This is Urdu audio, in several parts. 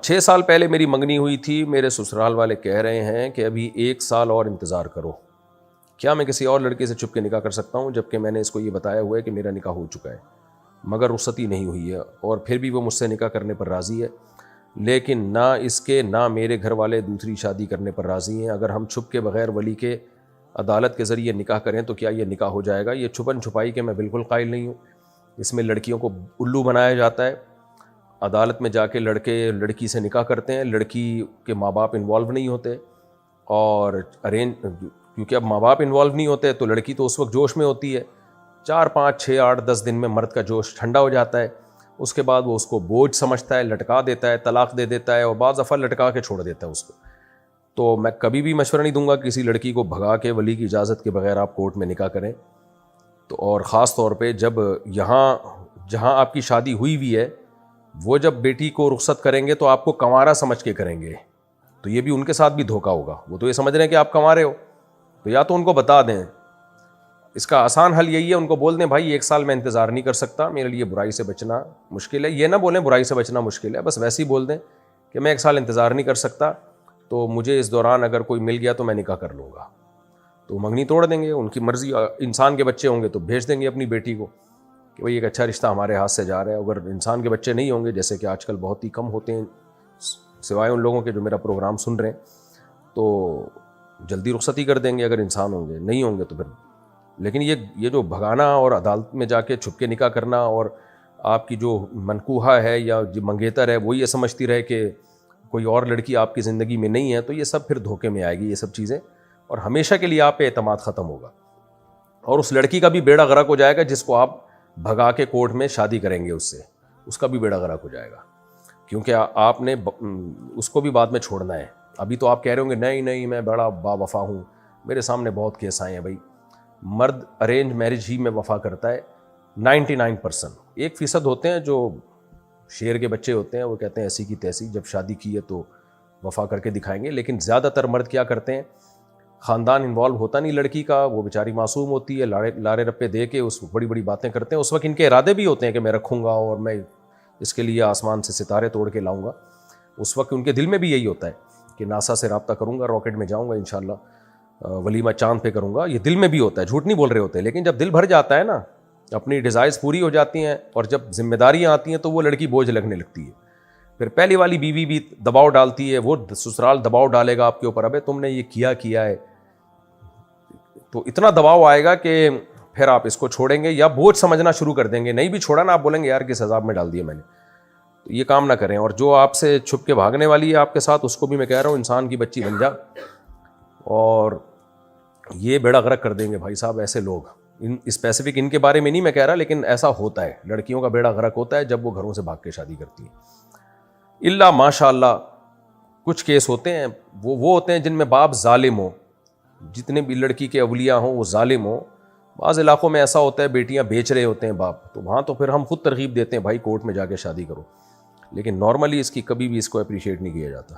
6 سال پہلے میری منگنی ہوئی تھی، میرے سسرال والے کہہ رہے ہیں کہ ابھی 1 سال اور انتظار کرو، کیا میں کسی اور لڑکے سے چھپ کے نکاح کر سکتا ہوں؟ جبکہ میں نے اس کو یہ بتایا ہوا ہے کہ میرا نکاح ہو چکا ہے مگر رخصتی نہیں ہوئی ہے، اور پھر بھی وہ مجھ سے نکاح کرنے پر راضی ہے، لیکن نہ اس کے نہ میرے گھر والے دوسری شادی کرنے پر راضی ہیں۔ اگر ہم چھپ کے بغیر ولی کے عدالت کے ذریعے نکاح کریں تو کیا یہ نکاح ہو جائے گا؟ یہ چھپن چھپائی کے میں بالکل قائل نہیں ہوں، اس میں لڑکیوں کو الو بنایا جاتا ہے۔ عدالت میں جا کے لڑکے لڑکی سے نکاح کرتے ہیں، لڑکی کے ماں باپ انوالو نہیں ہوتے، اور کیونکہ اب ماں باپ انوالو نہیں ہوتے تو لڑکی تو اس وقت جوش میں ہوتی ہے، 4 5 6 8 10 دن میں مرد کا جوش ٹھنڈا ہو جاتا ہے، اس کے بعد وہ اس کو بوجھ سمجھتا ہے، لٹکا دیتا ہے، طلاق دے دیتا ہے، اور بعض دفعہ لٹکا کے چھوڑ دیتا ہے اس کو۔ تو میں کبھی بھی مشورہ نہیں دوں گا کسی لڑکی کو بھگا کے ولی کی اجازت کے بغیر آپ کورٹ میں نکاح کریں، تو اور خاص طور پہ جب جہاں آپ کی شادی ہوئی ہوئی ہے وہ جب بیٹی کو رخصت کریں گے تو آپ کو کنوارا سمجھ کے کریں گے، تو یہ بھی ان کے ساتھ بھی دھوکہ ہوگا۔ وہ تو یہ سمجھ رہے ہیں کہ آپ کنوارے ہو، تو یا تو ان کو بتا دیں، اس کا آسان حل یہی ہے، ان کو بول دیں بھائی 1 سال میں انتظار نہیں کر سکتا، میرے لیے برائی سے بچنا مشکل ہے۔ یہ نہ بولیں برائی سے بچنا مشکل ہے، بس ویسے ہی بول دیں کہ میں 1 سال انتظار نہیں کر سکتا، تو مجھے اس دوران اگر کوئی مل گیا تو میں نکاح کر لوں گا۔ تو منگنی توڑ دیں گے، ان کی مرضی، انسان کے بچے ہوں گے تو بھیج دیں گے اپنی بیٹی کو کہ بھئی ایک اچھا رشتہ ہمارے ہاتھ سے جا رہا ہے۔ اگر انسان کے بچے نہیں ہوں گے، جیسے کہ آج کل بہت ہی کم ہوتے ہیں سوائے ان لوگوں کے جو میرا پروگرام سن رہے ہیں، تو جلدی رخصتی کر دیں گے اگر انسان ہوں گے، نہیں ہوں گے تو پھر۔ لیکن یہ جو بھگانا اور عدالت میں جا کے چھپ کے نکاح کرنا، اور آپ کی جو منکوحہ ہے یا جو منگیتر ہے وہ یہ سمجھتی رہے کہ کوئی اور لڑکی آپ کی زندگی میں نہیں ہے، تو یہ سب پھر دھوکے میں آئے گی یہ سب چیزیں، اور ہمیشہ کے لیے آپ پہ اعتماد ختم ہوگا، اور اس لڑکی کا بھی بیڑا غرق ہو جائے گا جس کو آپ بھگا کے کورٹ میں شادی کریں گے اس کا بھی بیڑا غرق ہو جائے گا، کیونکہ آپ نے اس کو بھی بعد میں چھوڑنا ہے۔ ابھی تو آپ کہہ رہے ہوں گے نہیں میں بڑا با وفا ہوں، میرے سامنے بہت کیس آئے ہیں۔ بھائی مرد ارینج میرج ہی میں وفا کرتا ہے 99%، 1% ہوتے ہیں جو شیر کے بچے ہوتے ہیں، وہ کہتے ہیں ایسی کی تیسی، جب شادی کی ہے تو وفا کر کے دکھائیں گے، لیکن زیادہ تر مرد کیا کرتے ہیں، خاندان انوالو ہوتا نہیں لڑکی کا، وہ بیچاری معصوم ہوتی ہے، لارے رپے دے کے اس بڑی بڑی باتیں کرتے ہیں، اس وقت ان کے ارادے بھی ہوتے ہیں کہ میں رکھوں گا اور میں اس کے لیے آسمان سے ستارے توڑ کے لاؤں گا، اس وقت ان کے دل میں بھی یہی ہوتا ہے کہ ناسا سے رابطہ کروں گا، راکٹ میں جاؤں گا انشاءاللہ، ولیمہ چاند پہ کروں گا، یہ دل میں بھی ہوتا ہے، جھوٹ نہیں بول رہے ہوتے، لیکن جب دل بھر جاتا ہے نا، اپنی ڈیزائرز پوری ہو جاتی ہیں اور جب ذمہ داریاں آتی ہیں تو وہ لڑکی بوجھ لگنے لگتی ہے، پھر پہلی والی بیوی بھی دباؤ ڈالتی ہے، وہ سسرال دباؤ ڈالے گا آپ کے اوپر، ابے تم نے یہ کیا ہے، تو اتنا دباؤ آئے گا کہ پھر آپ اس کو چھوڑیں گے یا بوجھ سمجھنا شروع کر دیں گے، نہیں بھی چھوڑا نا آپ بولیں گے یار کس عذاب میں ڈال دیا میں نے، تو یہ کام نہ کریں۔ اور جو آپ سے چھپ کے بھاگنے والی ہے آپ کے ساتھ، اس کو بھی میں کہہ رہا ہوں انسان کی بچی بن جا، اور یہ بیڑا غرق کر دیں گے بھائی صاحب ایسے لوگ، اسپیسیفک ان کے بارے میں نہیں میں کہہ رہا، لیکن ایسا ہوتا ہے، لڑکیوں کا بیڑا غرق ہوتا ہے جب وہ گھروں سے بھاگ کے شادی کرتی ہیں، الا ماشاء اللہ کچھ کیس ہوتے ہیں وہ ہوتے ہیں جن میں باپ ظالم ہو، جتنے بھی لڑکی کے اولیاء ہوں وہ ظالم ہوں، بعض علاقوں میں ایسا ہوتا ہے بیٹیاں بیچ رہے ہوتے ہیں باپ، تو وہاں تو پھر ہم خود ترغیب دیتے ہیں بھائی کورٹ میں جا کے شادی کرو، لیکن نارملی اس کی کبھی بھی اس کو اپریشیٹ نہیں کیا جاتا۔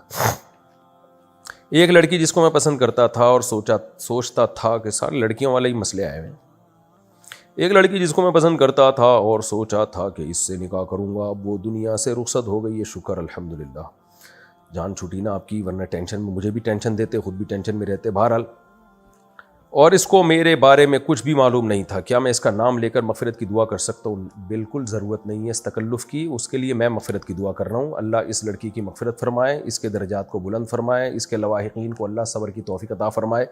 ایک لڑکی جس کو میں پسند کرتا تھا اور سوچتا تھا کہ سارے لڑکیوں والے ہی مسئلے آئے ہوئے ہیں، ایک لڑکی جس کو میں پسند کرتا تھا اور سوچا تھا کہ اس سے نکاح کروں گا، اب وہ دنیا سے رخصت ہو گئی ہے، شکر الحمدللہ، جان چھوٹی نا آپ کی، ورنہ ٹینشن میں مجھے بھی ٹینشن دیتے، خود بھی ٹینشن میں رہتے، بہرحال، اور اس کو میرے بارے میں کچھ بھی معلوم نہیں تھا، کیا میں اس کا نام لے کر مغفرت کی دعا کر سکتا ہوں؟ بالکل ضرورت نہیں ہے اس تکلف کی، اس کے لیے میں مغفرت کی دعا کر رہا ہوں، اللہ اس لڑکی کی مغفرت فرمائے، اس کے درجات کو بلند فرمائے، اس کے لواحقین کو اللہ صبر کی توفیق عطا فرمائے۔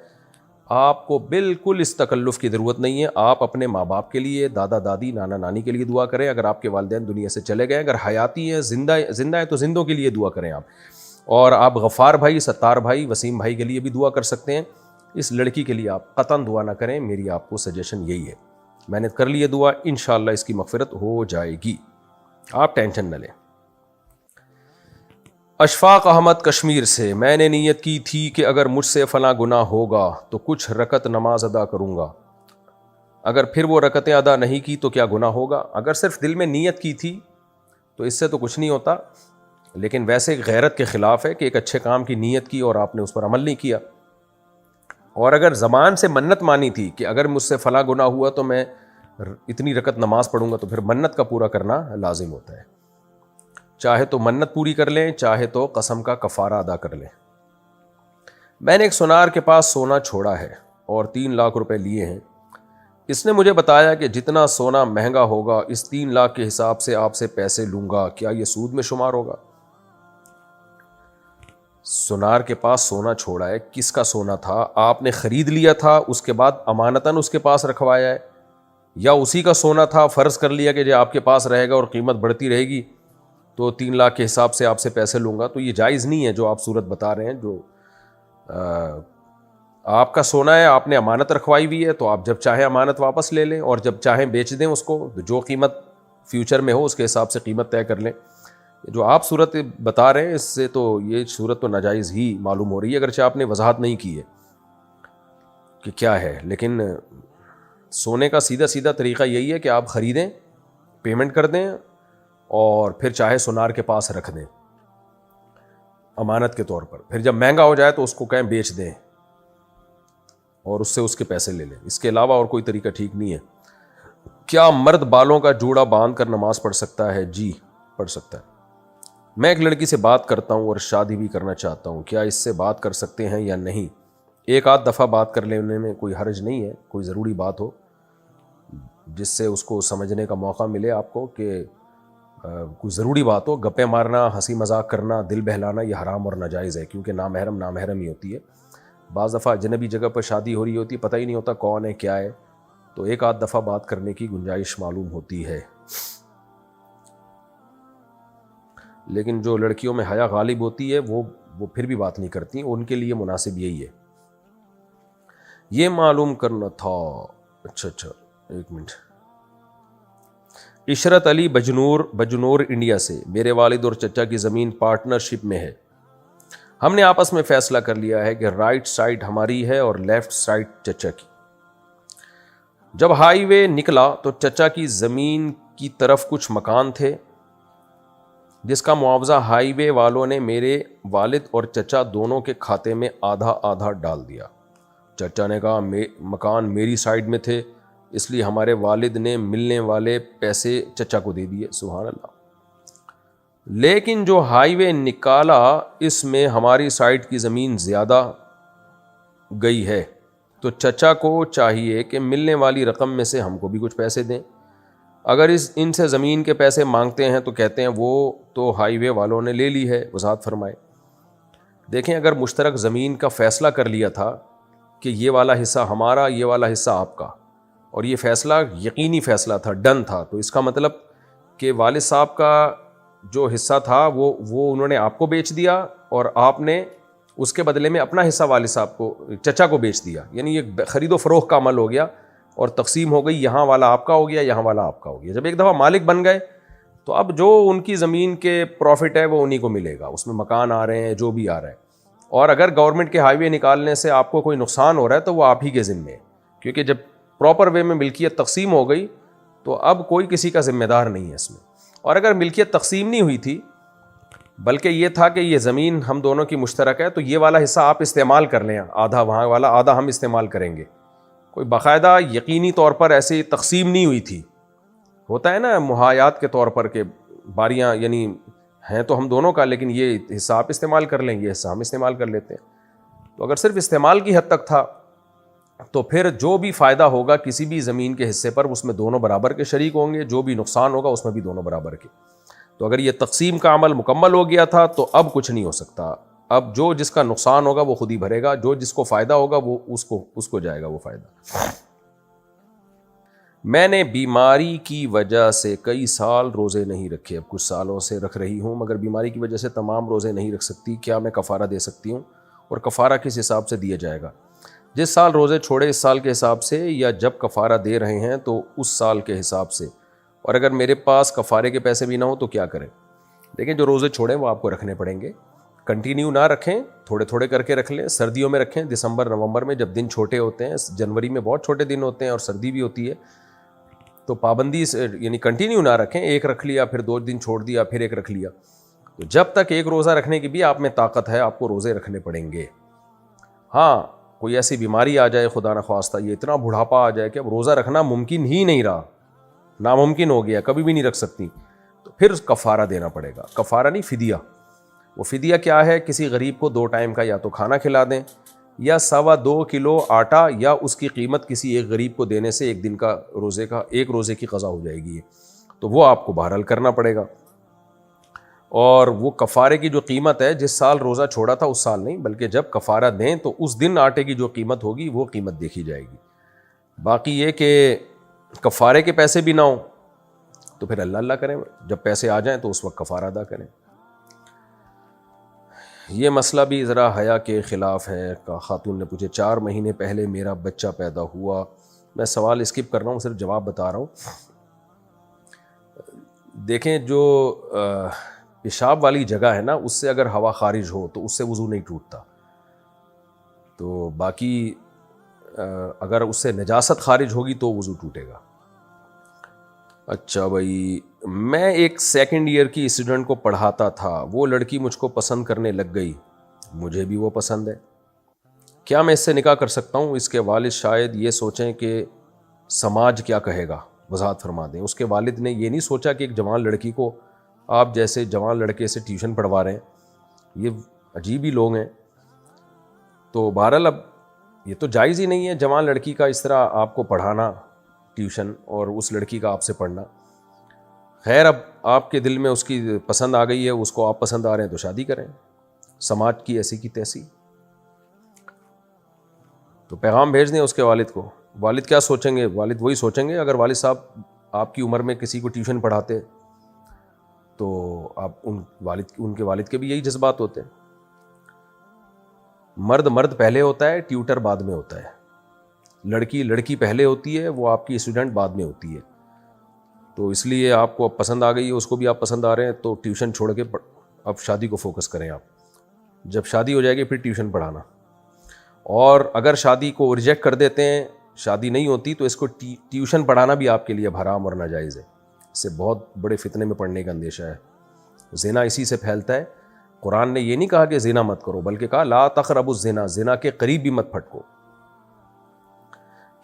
آپ کو بالکل اس تکلف کی ضرورت نہیں ہے، آپ اپنے ماں باپ کے لیے، دادا دادی، نانا نانی کے لیے دعا کریں، اگر آپ کے والدین دنیا سے چلے گئے، اگر حیاتی ہیں، زندہ ہے تو زندوں کے لیے دعا کریں آپ، اور آپ غفار بھائی، ستار بھائی، وسیم بھائی کے لیے بھی دعا کر سکتے ہیں۔ اس لڑکی کے لیے آپ قطعاً دعا نہ کریں، میری آپ کو سجیشن یہی ہے، میں نے کر لی ہے دعا، انشاءاللہ اس کی مغفرت ہو جائے گی، آپ ٹینشن نہ لیں۔ اشفاق احمد کشمیر سے، میں نے نیت کی تھی کہ اگر مجھ سے فلاں گناہ ہوگا تو کچھ رکعت نماز ادا کروں گا، اگر پھر وہ رکعتیں ادا نہیں کی تو کیا گناہ ہوگا؟ اگر صرف دل میں نیت کی تھی تو اس سے تو کچھ نہیں ہوتا، لیکن ویسے غیرت کے خلاف ہے کہ ایک اچھے کام کی نیت کی اور آپ نے اس پر عمل نہیں کیا، اور اگر زبان سے منت مانی تھی کہ اگر مجھ سے فلاں گناہ ہوا تو میں اتنی رکعت نماز پڑھوں گا، تو پھر منت کا پورا کرنا لازم ہوتا ہے۔ چاہے تو منت پوری کر لیں، چاہے تو قسم کا کفارہ ادا کر لیں۔ میں نے ایک سونار کے پاس سونا چھوڑا ہے اور 3 لاکھ روپے لیے ہیں۔ اس نے مجھے بتایا کہ جتنا سونا مہنگا ہوگا اس 3 لاکھ کے حساب سے آپ سے پیسے لوں گا، کیا یہ سود میں شمار ہوگا؟ سونار کے پاس سونا چھوڑا ہے، کس کا سونا تھا؟ آپ نے خرید لیا تھا، اس کے بعد امانتاً اس کے پاس رکھوایا ہے، یا اسی کا سونا تھا، فرض کر لیا کہ جو آپ کے پاس رہے گا اور قیمت بڑھتی رہے گی تو 3 لاکھ کے حساب سے آپ سے پیسے لوں گا؟ تو یہ جائز نہیں ہے جو آپ صورت بتا رہے ہیں۔ جو آپ کا سونا ہے، آپ نے امانت رکھوائی ہوئی ہے، تو آپ جب چاہیں امانت واپس لے لیں اور جب چاہیں بیچ دیں اس کو، جو قیمت فیوچر میں ہو اس کے حساب سے قیمت طے کر لیں۔ جو آپ صورت بتا رہے ہیں اس سے تو یہ صورت تو ناجائز ہی معلوم ہو رہی ہے، اگرچہ آپ نے وضاحت نہیں کی ہے کہ کیا ہے، لیکن سونے کا سیدھا سیدھا طریقہ یہی ہے کہ آپ خریدیں، پیمنٹ کر دیں اور پھر چاہے سونار کے پاس رکھ دیں امانت کے طور پر، پھر جب مہنگا ہو جائے تو اس کو کہیں بیچ دیں اور اس سے اس کے پیسے لے لیں۔ اس کے علاوہ اور کوئی طریقہ ٹھیک نہیں ہے۔ کیا مرد بالوں کا جوڑا باندھ کر نماز پڑھ سکتا ہے؟ جی پڑھ سکتا ہے۔ میں ایک لڑکی سے بات کرتا ہوں اور شادی بھی کرنا چاہتا ہوں، کیا اس سے بات کر سکتے ہیں یا نہیں؟ ایک آدھ دفعہ بات کر لینے میں کوئی حرج نہیں ہے، کوئی ضروری بات ہو جس سے اس کو سمجھنے کا موقع ملے آپ کو کہ کوئی ضروری بات ہو۔ گپیں مارنا، ہنسی مذاق کرنا، دل بہلانا یہ حرام اور ناجائز ہے، کیونکہ نامحرم ہی ہوتی ہے۔ بعض دفعہ اجنبی جگہ پر شادی ہو رہی ہوتی ہے، پتہ ہی نہیں ہوتا کون ہے کیا ہے، تو ایک آدھ دفعہ بات کرنے کی گنجائش معلوم ہوتی ہے۔ لیکن جو لڑکیوں میں حیا غالب ہوتی ہے وہ پھر بھی بات نہیں کرتی، ان کے لیے مناسب یہی ہے۔ یہ معلوم کرنا تھا۔ اچھا ایک منٹ۔ عشرت علی بجنور انڈیا سے، میرے والد اور چچا کی زمین پارٹنرشپ میں ہے۔ ہم نے آپس میں فیصلہ کر لیا ہے کہ رائٹ سائڈ ہماری ہے اور لیفٹ سائڈ چچا کی۔ جب ہائی وے نکلا تو چچا کی زمین کی طرف کچھ مکان تھے جس کا معاوضہ ہائی وے والوں نے میرے والد اور چچا دونوں کے کھاتے میں آدھا آدھا ڈال دیا۔ چچا نے کہا مکان میری سائڈ میں تھے، اس لیے ہمارے والد نے ملنے والے پیسے چچا کو دے دیے۔ سبحان اللہ۔ لیکن جو ہائی وے نکالا اس میں ہماری سائڈ کی زمین زیادہ گئی ہے، تو چچا کو چاہیے کہ ملنے والی رقم میں سے ہم کو بھی کچھ پیسے دیں۔ اگر ان سے زمین کے پیسے مانگتے ہیں تو کہتے ہیں وہ تو ہائی وے والوں نے لے لی ہے۔ وضاحت فرمائے۔ دیکھیں، اگر مشترک زمین کا فیصلہ کر لیا تھا کہ یہ والا حصہ ہمارا، یہ والا حصہ آپ کا، اور یہ فیصلہ یقینی فیصلہ تھا، ڈن تھا، تو اس کا مطلب کہ والد صاحب کا جو حصہ تھا وہ انہوں نے آپ کو بیچ دیا اور آپ نے اس کے بدلے میں اپنا حصہ والد صاحب کو، چچا کو بیچ دیا۔ یعنی یہ خرید و فروخت کا عمل ہو گیا اور تقسیم ہو گئی، یہاں والا آپ کا ہو گیا، یہاں والا آپ کا ہو گیا۔ جب ایک دفعہ مالک بن گئے تو اب جو ان کی زمین کے پروفٹ ہے وہ انہی کو ملے گا، اس میں مکان آ رہے ہیں، جو بھی آ رہا ہے۔ اور اگر گورنمنٹ کے ہائی وے نکالنے سے آپ کو کوئی نقصان ہو رہا ہے تو وہ آپ ہی کے ذمے ہے، کیونکہ جب پراپر وے میں ملکیت تقسیم ہو گئی تو اب کوئی کسی کا ذمہ دار نہیں ہے اس میں۔ اور اگر ملکیت تقسیم نہیں ہوئی تھی بلکہ یہ تھا کہ یہ زمین ہم دونوں کی مشترک ہے، تو یہ والا حصہ آپ استعمال کر لیں، آدھا وہاں والا، آدھا ہم استعمال کریں گے۔ کوئی باقاعدہ یقینی طور پر ایسی تقسیم نہیں ہوئی تھی۔ ہوتا ہے نا محایات کے طور پر کہ باریاں یعنی ہیں تو ہم دونوں کا، لیکن یہ حصہ آپ استعمال کر لیں، یہ حصہ ہم استعمال کر لیتے ہیں۔ تو اگر صرف استعمال کی حد تک تھا تو پھر جو بھی فائدہ ہوگا کسی بھی زمین کے حصے پر اس میں دونوں برابر کے شریک ہوں گے، جو بھی نقصان ہوگا اس میں بھی دونوں برابر کے۔ تو اگر یہ تقسیم کا عمل مکمل ہو گیا تھا تو اب کچھ نہیں ہو سکتا۔ اب جو جس کا نقصان ہوگا وہ خود ہی بھرے گا، جو جس کو فائدہ ہوگا وہ اس کو جائے گا وہ فائدہ۔ میں نے بیماری کی وجہ سے کئی سال روزے نہیں رکھے، اب کچھ سالوں سے رکھ رہی ہوں، مگر بیماری کی وجہ سے تمام روزے نہیں رکھ سکتی، کیا میں کفارہ دے سکتی ہوں؟ اور کفارہ کس حساب سے دیا جائے گا؟ جس سال روزے چھوڑے اس سال کے حساب سے، یا جب کفارہ دے رہے ہیں تو اس سال کے حساب سے؟ اور اگر میرے پاس کفارے کے پیسے بھی نہ ہوں تو کیا کریں؟ دیکھیں، جو روزے چھوڑیں وہ آپ کو رکھنے پڑیں گے، کنٹینیو نہ رکھیں، تھوڑے تھوڑے کر کے رکھ لیں۔ سردیوں میں رکھیں، دسمبر نومبر میں جب دن چھوٹے ہوتے ہیں، جنوری میں بہت چھوٹے دن ہوتے ہیں اور سردی بھی ہوتی ہے، تو پابندی سے یعنی کنٹینیو نہ رکھیں، ایک رکھ لیا پھر 2 دن چھوڑ دیا پھر ایک رکھ لیا، تو جب تک ایک روزہ رکھنے کی بھی آپ میں طاقت ہے آپ کو روزے رکھنے پڑیں گے۔ ہاں، کوئی ایسی بیماری آ جائے خدا نخواستہ، یہ اتنا بڑھاپا آ جائے کہ اب روزہ رکھنا ممکن ہی نہیں رہا، ناممکن ہو گیا، کبھی بھی نہیں رکھ سکتی، تو پھر کفارہ دینا پڑے گا. کفارہ نہیں، فدیہ. وہ فدیہ کیا ہے؟ کسی غریب کو 2 ٹائم کا یا تو کھانا کھلا دیں، یا 2.25 کلو آٹا، یا اس کی قیمت کسی ایک غریب کو دینے سے 1 دن کا روزے کا، 1 روزے کی قضا ہو جائے گی. تو وہ آپ کو بہرحال کرنا پڑے گا. اور وہ کفارے کی جو قیمت ہے، جس سال روزہ چھوڑا تھا اس سال نہیں، بلکہ جب کفارہ دیں تو اس دن آٹے کی جو قیمت ہوگی وہ قیمت دیکھی جائے گی. باقی یہ کہ کفارے کے پیسے بھی نہ ہوں تو پھر اللہ کریں، جب پیسے آ جائیں تو اس وقت کفارہ ادا کریں. یہ مسئلہ بھی ذرا حیا کے خلاف ہے. خاتون نے پوچھے 4 مہینے پہلے میرا بچہ پیدا ہوا. میں سوال اسکپ کر رہا ہوں، صرف جواب بتا رہا ہوں. دیکھیں، جو پیشاب والی جگہ ہے نا، اس سے اگر ہوا خارج ہو تو اس سے وضو نہیں ٹوٹتا. تو باقی اگر اس سے نجاست خارج ہوگی تو وضو ٹوٹے گا. اچھا بھائی، میں ایک 2nd ایئر کی اسٹوڈنٹ کو پڑھاتا تھا، وہ لڑکی مجھ کو پسند کرنے لگ گئی، مجھے بھی وہ پسند ہے. کیا میں اس سے نکاح کر سکتا ہوں؟ اس کے والد شاید یہ سوچیں کہ سماج کیا کہے گا، وضاحت فرما دیں. اس کے والد نے یہ نہیں سوچا کہ ایک جوان لڑکی کو آپ جیسے جوان لڑکے سے ٹیوشن پڑھوا رہے ہیں. یہ عجیب ہی لوگ ہیں. تو بہرحال اب یہ تو جائز ہی نہیں ہے جوان لڑکی کا اس طرح آپ کو پڑھانا ٹیوشن، اور اس لڑکی کا آپ سے پڑھنا. خیر، اب آپ کے دل میں اس کی پسند آ گئی ہے، اس کو آپ پسند آ رہے ہیں تو شادی کریں. سماج کی ایسی کی تیسی. تو پیغام بھیج دیں اس کے والد کو. والد کیا سوچیں گے؟ والد وہی سوچیں گے. اگر والد صاحب آپ کی عمر میں کسی کو ٹیوشن پڑھاتے تو آپ ان کے والد کے بھی یہی جذبات ہوتے ہیں. مرد پہلے ہوتا ہے، ٹیوٹر بعد میں ہوتا ہے. لڑکی پہلے ہوتی ہے، وہ آپ کی اسٹوڈنٹ بعد میں ہوتی ہے. تو اس لیے آپ کو اب پسند آ گئی ہے، اس کو بھی آپ پسند آ رہے ہیں، تو ٹیوشن چھوڑ کے اب شادی کو فوکس کریں. آپ جب شادی ہو جائے گی پھر ٹیوشن پڑھانا. اور اگر شادی کو ریجیکٹ کر دیتے ہیں، شادی نہیں ہوتی، تو اس کو ٹیوشن پڑھانا بھی آپ کے لیے حرام اور ناجائز ہے. اس سے بہت بڑے فتنے میں پڑنے کا اندیشہ ہے. زنا اسی سے پھیلتا ہے. قرآن نے یہ نہیں کہا کہ زنا مت کرو، بلکہ کہا لا تقربوا الزنا، زنا کے قریب بھی مت پھٹکو.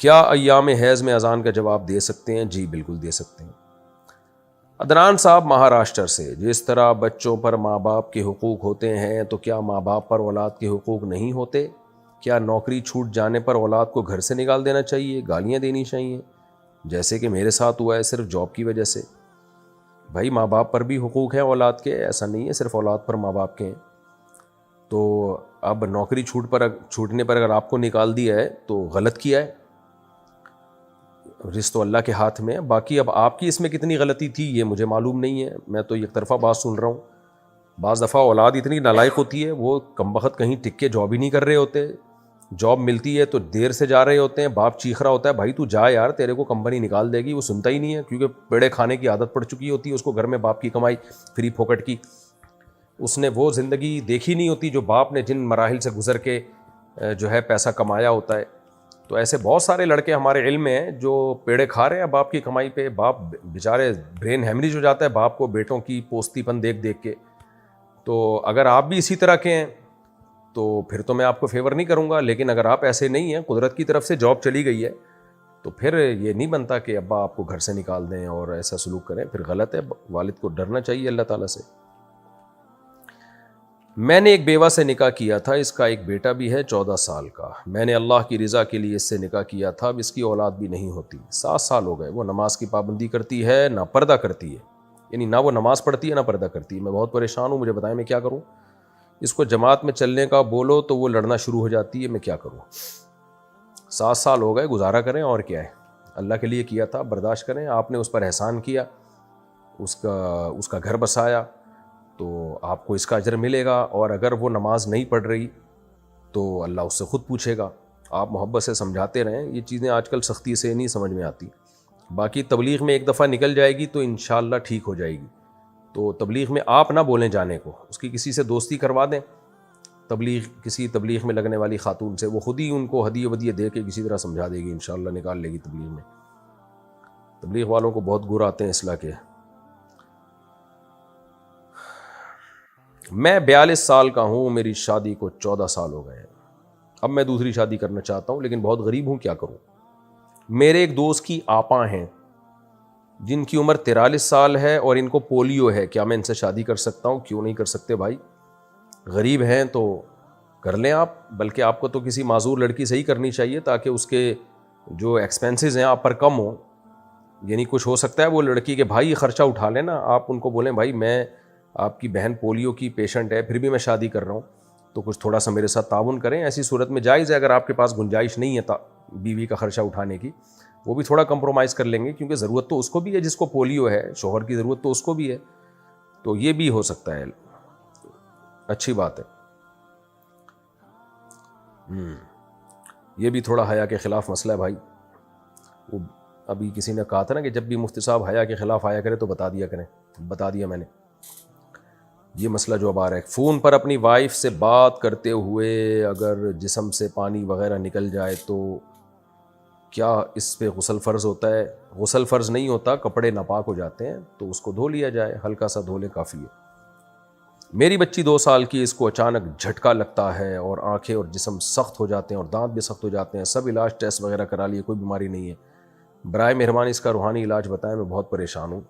کیا ایام حیض میں اذان کا جواب دے سکتے ہیں؟ جی بالکل دے سکتے ہیں. عدنان صاحب مہاراشٹر سے، جس طرح بچوں پر ماں باپ کے حقوق ہوتے ہیں تو کیا ماں باپ پر اولاد کے حقوق نہیں ہوتے؟ کیا نوکری چھوٹ جانے پر اولاد کو گھر سے نکال دینا چاہیے، گالیاں دینی چاہیے، جیسے کہ میرے ساتھ ہوا ہے صرف جاب کی وجہ سے؟ بھائی، ماں باپ پر بھی حقوق ہیں اولاد کے، ایسا نہیں ہے صرف اولاد پر ماں باپ کے ہیں. تو اب نوکری چھوٹنے پر اگر آپ کو نکال دیا ہے تو غلط کیا ہے. رزق تو اللہ کے ہاتھ میں ہے. باقی اب آپ کی اس میں کتنی غلطی تھی یہ مجھے معلوم نہیں ہے. میں تو یک طرفہ بات سن رہا ہوں. بعض دفعہ اولاد اتنی نالائق ہوتی ہے، وہ کمبخت کہیں ٹک کے جاب ہی نہیں کر رہے ہوتے. جاب ملتی ہے تو دیر سے جا رہے ہوتے ہیں. باپ چیخ رہا ہوتا ہے بھائی تو جا یار، تیرے کو کمپنی نکال دے گی. وہ سنتا ہی نہیں ہے، کیونکہ پیڑے کھانے کی عادت پڑ چکی ہوتی ہے اس کو. گھر میں باپ کی کمائی فری پھوکٹ کی، اس نے وہ زندگی دیکھی نہیں ہوتی جو باپ نے جن مراحل سے گزر کے جو ہے پیسہ کمایا ہوتا ہے. تو ایسے بہت سارے لڑکے ہمارے علم میں ہیں جو پیڑے کھا رہے ہیں باپ کی کمائی پہ. باپ بیچارے برین ہیمریج ہو جاتا ہے باپ کو بیٹوں کی پوستی پن دیکھ کے. تو اگر آپ بھی اسی طرح کے ہیں تو پھر تو میں آپ کو فیور نہیں کروں گا. لیکن اگر آپ ایسے نہیں ہیں، قدرت کی طرف سے جاب چلی گئی ہے، تو پھر یہ نہیں بنتا کہ ابا آپ کو گھر سے نکال دیں اور ایسا سلوک کریں. پھر غلط ہے. والد کو ڈرنا چاہیے اللہ تعالیٰ سے. میں نے ایک بیوہ سے نکاح کیا تھا، اس کا ایک بیٹا بھی ہے 14 سال کا. میں نے اللہ کی رضا کے لیے اس سے نکاح کیا تھا. اب اس کی اولاد بھی نہیں ہوتی. 7 سال ہو گئے. وہ نماز کی پابندی کرتی ہے، نہ پردہ کرتی ہے. یعنی نہ وہ نماز پڑھتی ہے نہ پردہ کرتی ہے. میں بہت پریشان ہوں، مجھے بتائیں میں کیا کروں. اس کو جماعت میں چلنے کا بولو تو وہ لڑنا شروع ہو جاتی ہے. میں کیا کروں. 7 سال ہو گئے، گزارا کریں اور کیا ہے. اللہ کے لیے کیا تھا، برداشت کریں. آپ نے اس پر احسان کیا، اس کا گھر بسایا، تو آپ کو اس کا اجر ملے گا. اور اگر وہ نماز نہیں پڑھ رہی تو اللہ اس سے خود پوچھے گا. آپ محبت سے سمجھاتے رہیں. یہ چیزیں آج کل سختی سے نہیں سمجھ میں آتی. باقی تبلیغ میں ایک دفعہ نکل جائے گی تو انشاءاللہ ٹھیک ہو جائے گی. تو تبلیغ میں آپ نہ بولیں جانے کو. اس کی کسی سے دوستی کروا دیں، کسی تبلیغ میں لگنے والی خاتون سے. وہ خود ہی ان کو ہدیے ودیے دے کے کسی طرح سمجھا دے گی، انشاءاللہ نکال لے گی تبلیغ میں. تبلیغ والوں کو بہت گر آتے ہیں اصلاح کے. میں 42 سال کا ہوں، میری شادی کو 14 سال ہو گئے ہیں. اب میں دوسری شادی کرنا چاہتا ہوں لیکن بہت غریب ہوں، کیا کروں. میرے ایک دوست کی آپا ہیں، جن کی عمر 43 سال ہے اور ان کو پولیو ہے، کیا میں ان سے شادی کر سکتا ہوں؟ کیوں نہیں کر سکتے بھائی، غریب ہیں تو کر لیں آپ، بلکہ آپ کو تو کسی معذور لڑکی سے ہی کرنی چاہیے تاکہ اس کے جو ایکسپینسز ہیں آپ پر کم ہوں. یعنی کچھ ہو سکتا ہے وہ لڑکی کے بھائی خرچہ اٹھا لیں نا، آپ ان کو بولیں بھائی میں آپ کی بہن پولیو کی پیشنٹ ہے پھر بھی میں شادی کر رہا ہوں تو کچھ تھوڑا سا میرے ساتھ تعاون کریں. ایسی صورت میں جائز ہے، اگر آپ کے پاس گنجائش نہیں ہے بیوی کا خرچہ اٹھانے کی، وہ بھی تھوڑا کمپرومائز کر لیں گے، کیونکہ ضرورت تو اس کو بھی ہے جس کو پولیو ہے، شوہر کی ضرورت تو اس کو بھی ہے، تو یہ بھی ہو سکتا ہے. اچھی بات ہے. یہ بھی تھوڑا حیا کے خلاف مسئلہ ہے بھائی. وہ ابھی کسی نے کہا تھا نا کہ جب بھی مفتی صاحب حیا کے خلاف آیا کرے تو بتا دیا کریں، بتا دیا میں نے. یہ مسئلہ جو اب آ رہا ہے، فون پر اپنی وائف سے بات کرتے ہوئے اگر جسم سے پانی وغیرہ نکل جائے تو کیا اس پہ غسل فرض ہوتا ہے؟ غسل فرض نہیں ہوتا، کپڑے ناپاک ہو جاتے ہیں تو اس کو دھو لیا جائے، ہلکا سا دھو لے کافی ہے. میری بچی 2 سال کی، اس کو اچانک جھٹکا لگتا ہے اور آنکھیں اور جسم سخت ہو جاتے ہیں اور دانت بھی سخت ہو جاتے ہیں، سب علاج ٹیسٹ وغیرہ کرا لیے، کوئی بیماری نہیں ہے. برائے مہربانی اس کا روحانی علاج بتائیں، میں بہت پریشان ہوں.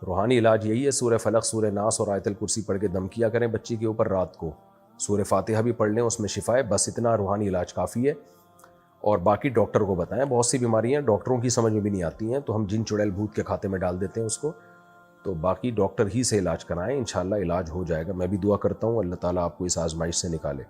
روحانی علاج یہی ہے، سورہ فلق، سورہ ناس اور آیت الکرسی پڑھ کے دم کیا کریں بچی کے اوپر رات کو. سورہ فاتحہ بھی پڑھ لیں، اس میں شفا ہے، بس اتنا روحانی علاج کافی ہے. اور باقی ڈاکٹر کو بتائیں، بہت سی بیماریاں ڈاکٹروں کی سمجھ میں بھی نہیں آتی ہیں تو ہم جن چڑیل بھوت کے کھاتے میں ڈال دیتے ہیں اس کو. تو باقی ڈاکٹر ہی سے علاج کرائیں، انشاءاللہ علاج ہو جائے گا. میں بھی دعا کرتا ہوں اللہ تعالیٰ آپ کو اس آزمائش سے نکالے.